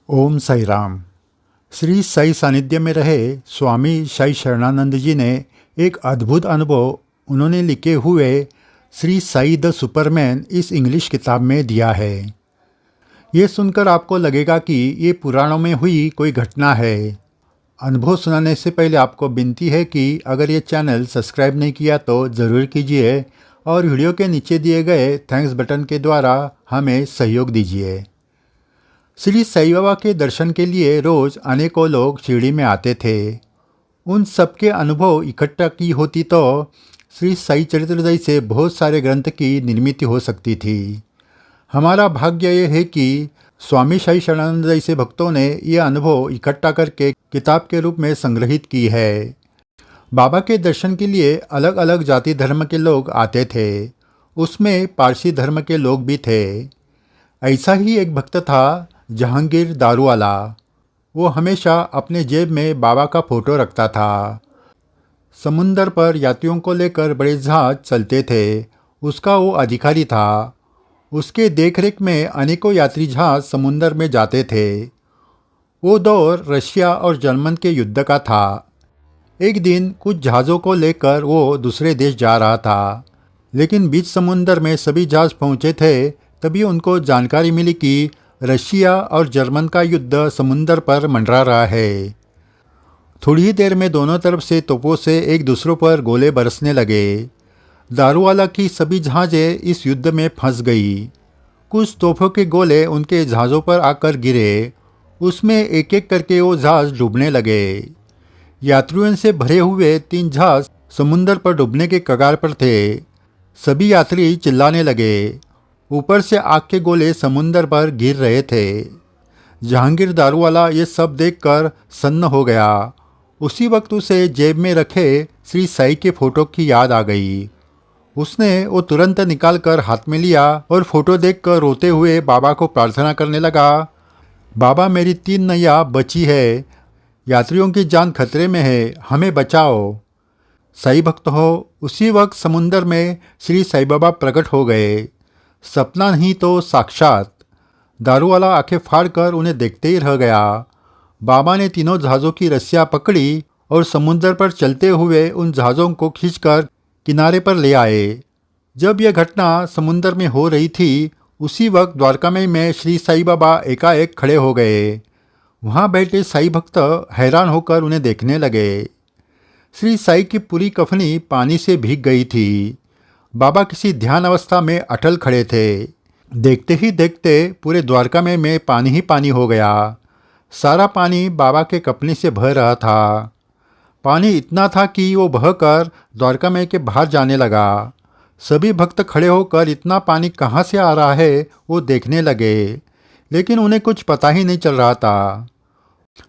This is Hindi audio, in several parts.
ओम साई राम। श्री साई सानिध्य में रहे स्वामी साई शरणानंद जी ने एक अद्भुत अनुभव उन्होंने लिखे हुए श्री साई द सुपरमैन इस इंग्लिश किताब में दिया है। ये सुनकर आपको लगेगा कि ये पुराणों में हुई कोई घटना है। अनुभव सुनाने से पहले आपको विनती है कि अगर ये चैनल सब्सक्राइब नहीं किया तो ज़रूर कीजिए और वीडियो के नीचे दिए गए थैंक्स बटन के द्वारा हमें सहयोग दीजिए। श्री साई बाबा के दर्शन के लिए रोज़ अनेकों लोग शिरडी में आते थे। उन सबके अनुभव इकट्ठा की होती तो श्री साई चरित्र जैसे बहुत सारे ग्रंथ की निर्मित हो सकती थी। हमारा भाग्य ये है कि स्वामी साई शरणानंद जैसे भक्तों ने यह अनुभव इकट्ठा करके किताब के रूप में संग्रहित की है। बाबा के दर्शन के लिए अलग अलग जाति धर्म के लोग आते थे, उसमें पारसी धर्म के लोग भी थे। ऐसा ही एक भक्त था जहांगीर दारूवाला। वो हमेशा अपने जेब में बाबा का फोटो रखता था। समुंदर पर यात्रियों को लेकर बड़े जहाज चलते थे, उसका वो अधिकारी था। उसके देखरेख में अनेकों यात्री जहाज समुंदर में जाते थे। वो दौर रशिया और जर्मन के युद्ध का था। एक दिन कुछ जहाज़ों को लेकर वो दूसरे देश जा रहा था, लेकिन बीच समुंदर में सभी जहाज़ पहुंचे थे। तभी उनको जानकारी मिली कि रशिया और जर्मन का युद्ध समुंदर पर मंडरा रहा है। थोड़ी ही देर में दोनों तरफ से तोपों से एक दूसरों पर गोले बरसने लगे। दारूवाला की सभी जहाज़ें इस युद्ध में फंस गई। कुछ तोपों के गोले उनके जहाज़ों पर आकर गिरे, उसमें एक एक करके वो जहाज़ डूबने लगे। यात्रियों से भरे हुए 3 जहाज़ समुंदर पर डूबने के कगार पर थे। सभी यात्री चिल्लाने लगे। ऊपर से आग के गोले समुंदर पर गिर रहे थे। जहांगीर दारूवाला ये सब देखकर सन्न हो गया। उसी वक्त उसे जेब में रखे श्री साई के फोटो की याद आ गई। उसने वो तुरंत निकालकर हाथ में लिया और फोटो देखकर रोते हुए बाबा को प्रार्थना करने लगा। बाबा, मेरी 3 नैया बची है, यात्रियों की जान खतरे में है, हमें बचाओ। साई भक्त हो, उसी वक्त समुंदर में श्री साई बाबा प्रकट हो गए। सपना नहीं तो साक्षात। दारूवाला आंखें फाड़कर उन्हें देखते ही रह गया। बाबा ने तीनों जहाज़ों की रस्सियाँ पकड़ी और समुंदर पर चलते हुए उन जहाज़ों को खींचकर किनारे पर ले आए। जब यह घटना समुंदर में हो रही थी, उसी वक्त द्वारका में श्री साई बाबा एकाएक खड़े हो गए। वहाँ बैठे साई भक्त हैरान होकर उन्हें देखने लगे। श्री साई की पूरी कफनी पानी से भीग गई थी। बाबा किसी ध्यान अवस्था में अटल खड़े थे। देखते ही देखते पूरे द्वारका में पानी ही पानी हो गया। सारा पानी बाबा के कपड़े से बह रहा था। पानी इतना था कि वो बहकर द्वारका में के बाहर जाने लगा। सभी भक्त खड़े होकर इतना पानी कहाँ से आ रहा है वो देखने लगे, लेकिन उन्हें कुछ पता ही नहीं चल रहा था।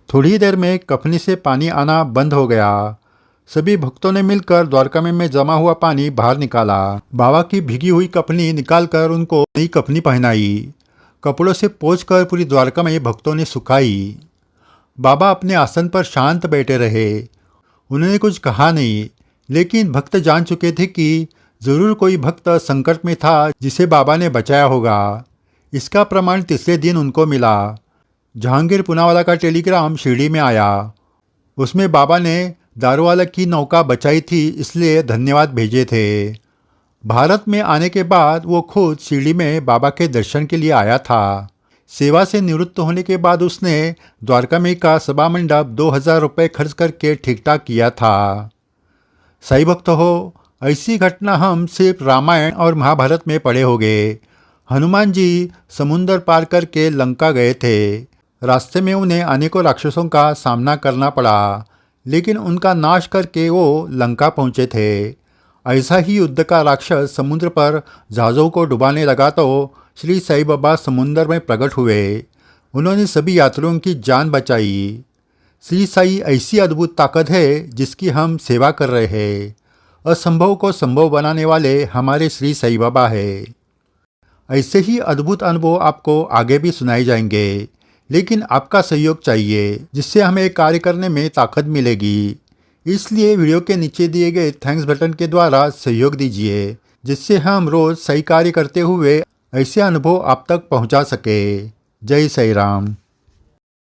थोड़ी देर में कफनी से पानी आना बंद हो गया। सभी भक्तों ने मिलकर द्वारका में जमा हुआ पानी बाहर निकाला। बाबा की भीगी हुई कफनी निकालकर उनको नई कफनी पहनाई। कपड़ों से पोंछकर पूरी द्वारका में भक्तों ने सुखाई। बाबा अपने आसन पर शांत बैठे रहे। उन्होंने कुछ कहा नहीं, लेकिन भक्त जान चुके थे कि जरूर कोई भक्त संकट में था जिसे बाबा ने बचाया होगा। इसका प्रमाण तीसरे दिन उनको मिला। जहांगीर पूनावाला का टेलीग्राम शिरडी में आया। उसमें बाबा ने दारूवाला की नौका बचाई थी, इसलिए धन्यवाद भेजे थे। भारत में आने के बाद वो खुद शिरडी में बाबा के दर्शन के लिए आया था। सेवा से निवृत्त होने के बाद उसने द्वारका में का सभा मंडप 2000 रुपये खर्च करके ठीक ठाक किया था। साई भक्त हो, ऐसी घटना हम सिर्फ रामायण और महाभारत में पढ़े होंगे। हनुमान जी समुंदर पार करके लंका गए थे। रास्ते में उन्हें अनेकों राक्षसों का सामना करना पड़ा, लेकिन उनका नाश करके वो लंका पहुँचे थे। ऐसा ही युद्ध का राक्षस समुद्र पर जहाज़ों को डुबाने लगा तो श्री साई बाबा समुंदर में प्रकट हुए। उन्होंने सभी यात्रियों की जान बचाई। श्री साई ऐसी अद्भुत ताकत है जिसकी हम सेवा कर रहे हैं। असंभव को संभव बनाने वाले हमारे श्री साई बाबा है। ऐसे ही अद्भुत अनुभव आपको आगे भी सुनाए जाएंगे, लेकिन आपका सहयोग चाहिए, जिससे हमें कार्य करने में ताकत मिलेगी। इसलिए वीडियो के नीचे दिए गए थैंक्स बटन के द्वारा सहयोग दीजिए, जिससे हम रोज़ सही कार्य करते हुए ऐसे अनुभव आप तक पहुंचा सके। जय साई राम।